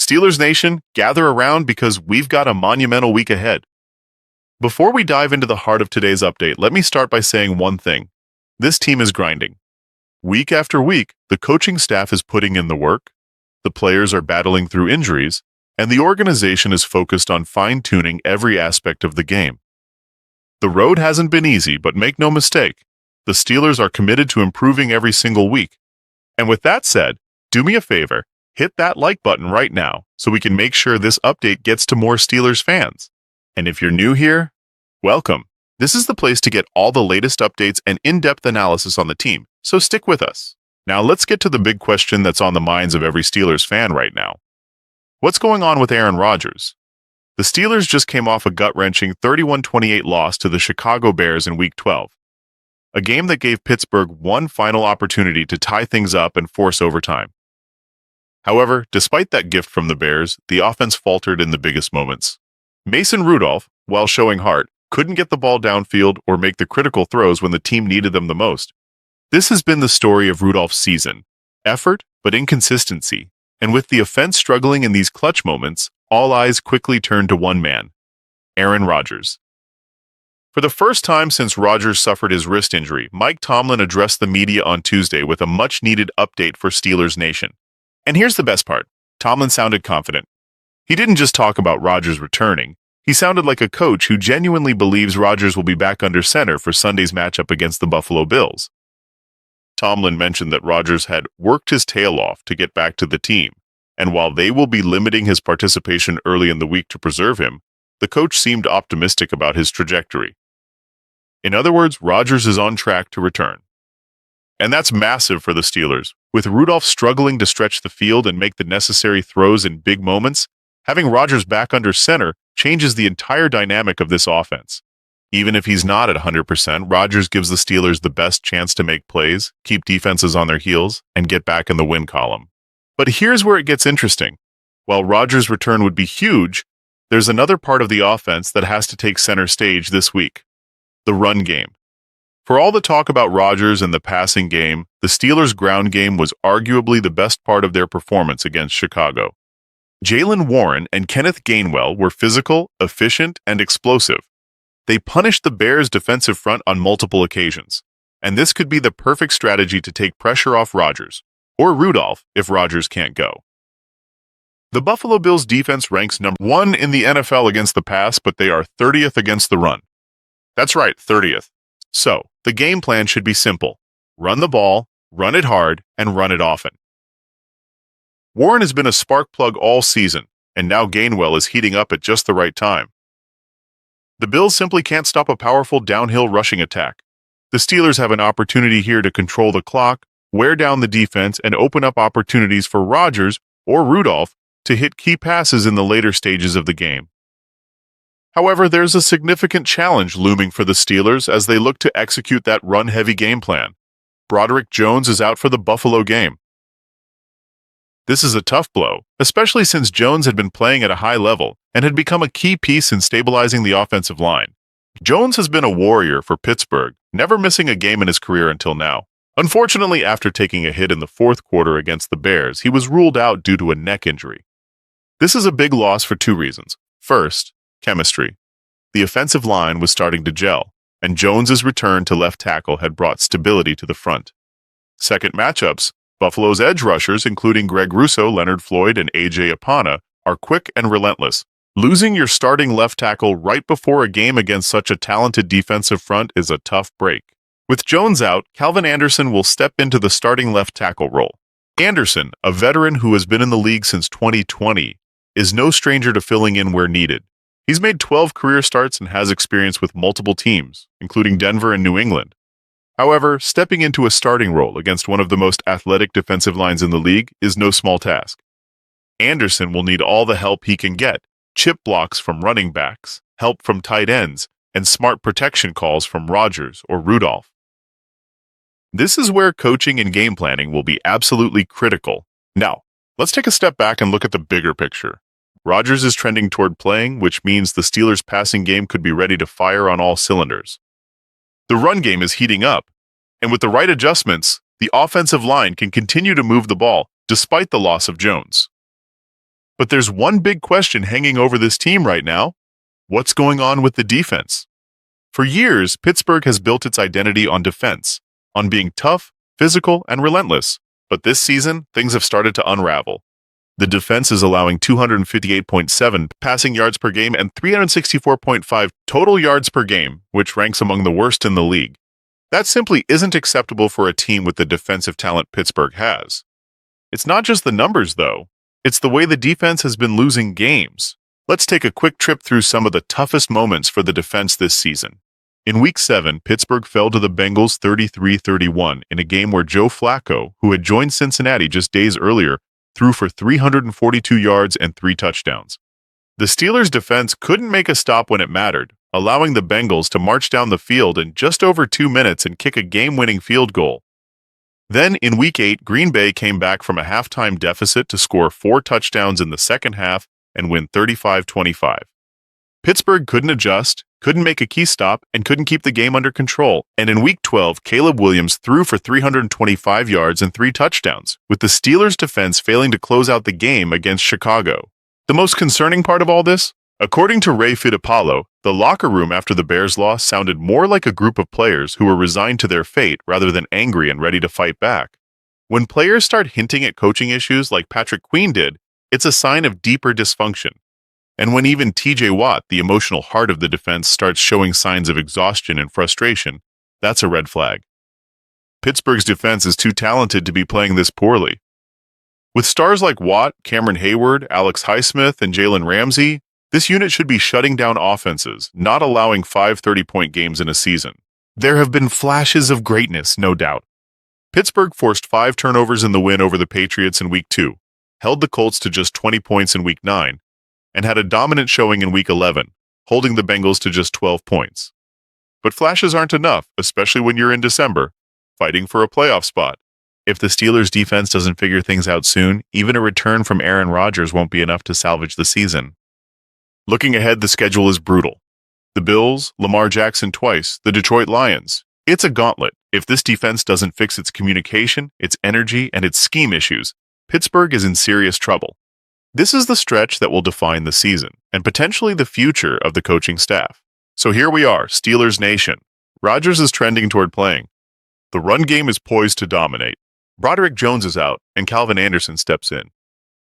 Steelers Nation, gather around because we've got a monumental week ahead. Before we dive into the heart of today's update, let me start by saying one thing. This team is grinding. Week after week, the coaching staff is putting in the work, the players are battling through injuries, and the organization is focused on fine-tuning every aspect of the game. The road hasn't been easy, but make no mistake, the Steelers are committed to improving every single week. And with that said, do me a favor, hit that like button right now so we can make sure this update gets to more Steelers fans. And if you're new here, welcome. This is the place to get all the latest updates and in-depth analysis on the team, so stick with us. Now let's get to the big question that's on the minds of every Steelers fan right now. What's going on with Aaron Rodgers? The Steelers just came off a gut-wrenching 31-28 loss to the Chicago Bears in Week 12, a game that gave Pittsburgh one final opportunity to tie things up and force overtime. However, despite that gift from the Bears, the offense faltered in the biggest moments. Mason Rudolph, while showing heart, couldn't get the ball downfield or make the critical throws when the team needed them the most. This has been the story of Rudolph's season. Effort, but inconsistency. And with the offense struggling in these clutch moments, all eyes quickly turned to one man, Aaron Rodgers. For the first time since Rodgers suffered his wrist injury, Mike Tomlin addressed the media on Tuesday with a much-needed update for Steelers Nation. And here's the best part. Tomlin sounded confident. He didn't just talk about Rodgers returning. He sounded like a coach who genuinely believes Rodgers will be back under center for Sunday's matchup against the Buffalo Bills. Tomlin mentioned that Rodgers had worked his tail off to get back to the team, and while they will be limiting his participation early in the week to preserve him, the coach seemed optimistic about his trajectory. In other words, Rodgers is on track to return. And that's massive for the Steelers. With Rudolph struggling to stretch the field and make the necessary throws in big moments, having Rodgers back under center changes the entire dynamic of this offense. Even if he's not at 100%, Rodgers gives the Steelers the best chance to make plays, keep defenses on their heels, and get back in the win column. But here's where it gets interesting. While Rodgers' return would be huge, there's another part of the offense that has to take center stage this week: the run game. For all the talk about Rodgers and the passing game, the Steelers' ground game was arguably the best part of their performance against Chicago. Jaylen Warren and Kenneth Gainwell were physical, efficient, and explosive. They punished the Bears' defensive front on multiple occasions, and this could be the perfect strategy to take pressure off Rodgers, or Rudolph if Rodgers can't go. The Buffalo Bills defense ranks number 1 in the NFL against the pass, but they are 30th against the run. That's right, 30th. So, the game plan should be simple. Run the ball, run it hard, and run it often. Warren has been a spark plug all season, and now Gainwell is heating up at just the right time. The Bills simply can't stop a powerful downhill rushing attack. The Steelers have an opportunity here to control the clock, wear down the defense, and open up opportunities for Rodgers or Rudolph to hit key passes in the later stages of the game. However, there's a significant challenge looming for the Steelers as they look to execute that run-heavy game plan. Broderick Jones is out for the Buffalo game. This is a tough blow, especially since Jones had been playing at a high level and had become a key piece in stabilizing the offensive line. Jones has been a warrior for Pittsburgh, never missing a game in his career until now. Unfortunately, after taking a hit in the fourth quarter against the Bears, he was ruled out due to a neck injury. This is a big loss for two reasons. First, chemistry. The offensive line was starting to gel, and Jones's return to left tackle had brought stability to the front. Second, matchups. Buffalo's edge rushers, including Greg Russo, Leonard Floyd, and A.J. Apana, are quick and relentless. Losing your starting left tackle right before a game against such a talented defensive front is a tough break. With Jones out, Calvin Anderson will step into the starting left tackle role. Anderson, a veteran who has been in the league since 2020, is no stranger to filling in where needed. He's made 12 career starts and has experience with multiple teams, including Denver and New England. However, stepping into a starting role against one of the most athletic defensive lines in the league is no small task. Anderson will need all the help he can get: chip blocks from running backs, help from tight ends, and smart protection calls from Rodgers or Rudolph. This is where coaching and game planning will be absolutely critical. Now, let's take a step back and look at the bigger picture. Rodgers is trending toward playing, which means the Steelers' passing game could be ready to fire on all cylinders. The run game is heating up, and with the right adjustments, the offensive line can continue to move the ball despite the loss of Jones. But there's one big question hanging over this team right now. What's going on with the defense? For years, Pittsburgh has built its identity on defense, on being tough, physical, and relentless. But this season, things have started to unravel. The defense is allowing 258.7 passing yards per game and 364.5 total yards per game, which ranks among the worst in the league. That simply isn't acceptable for a team with the defensive talent Pittsburgh has. It's not just the numbers, though. It's the way the defense has been losing games. Let's take a quick trip through some of the toughest moments for the defense this season. In Week 7, Pittsburgh fell to the Bengals 33-31 in a game where Joe Flacco, who had joined Cincinnati just days earlier, threw for 342 yards and 3 touchdowns. The Steelers' defense couldn't make a stop when it mattered, allowing the Bengals to march down the field in just over 2 minutes and kick a game-winning field goal. Then, in Week 8, Green Bay came back from a halftime deficit to score 4 touchdowns in the second half and win 35-25. Pittsburgh couldn't adjust, couldn't make a key stop, and couldn't keep the game under control. And in Week 12, Caleb Williams threw for 325 yards and 3 touchdowns, with the Steelers' defense failing to close out the game against Chicago. The most concerning part of all this? According to Ray Fittipaldo, the locker room after the Bears' loss sounded more like a group of players who were resigned to their fate rather than angry and ready to fight back. When players start hinting at coaching issues like Patrick Queen did, it's a sign of deeper dysfunction. And when even TJ Watt, the emotional heart of the defense, starts showing signs of exhaustion and frustration, that's a red flag. Pittsburgh's defense is too talented to be playing this poorly. With stars like Watt, Cameron Hayward, Alex Highsmith, and Jalen Ramsey, this unit should be shutting down offenses, not allowing 5 30-point games in a season. There have been flashes of greatness, no doubt. Pittsburgh forced 5 turnovers in the win over the Patriots in Week 2, held the Colts to just 20 points in Week 9, and had a dominant showing in Week 11, holding the Bengals to just 12 points. But flashes aren't enough, especially when you're in December, fighting for a playoff spot. If the Steelers' defense doesn't figure things out soon, even a return from Aaron Rodgers won't be enough to salvage the season. Looking ahead, the schedule is brutal. The Bills, Lamar Jackson twice, the Detroit Lions. It's a gauntlet. If this defense doesn't fix its communication, its energy, and its scheme issues, Pittsburgh is in serious trouble. This is the stretch that will define the season, and potentially the future of the coaching staff. So here we are, Steelers Nation. Rodgers is trending toward playing. The run game is poised to dominate. Broderick Jones is out, and Calvin Anderson steps in.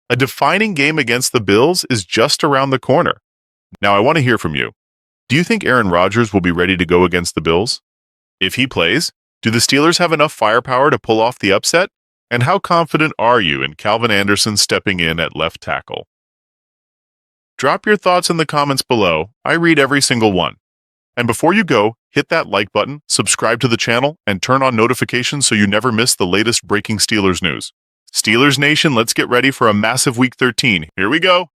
A defining game against the Bills is just around the corner. Now I want to hear from you. Do you think Aaron Rodgers will be ready to go against the Bills? If he plays, do the Steelers have enough firepower to pull off the upset? And how confident are you in Calvin Anderson stepping in at left tackle? Drop your thoughts in the comments below. I read every single one. And before you go, hit that like button, subscribe to the channel, and turn on notifications so you never miss the latest breaking Steelers news. Steelers Nation, let's get ready for a massive Week 13. Here we go.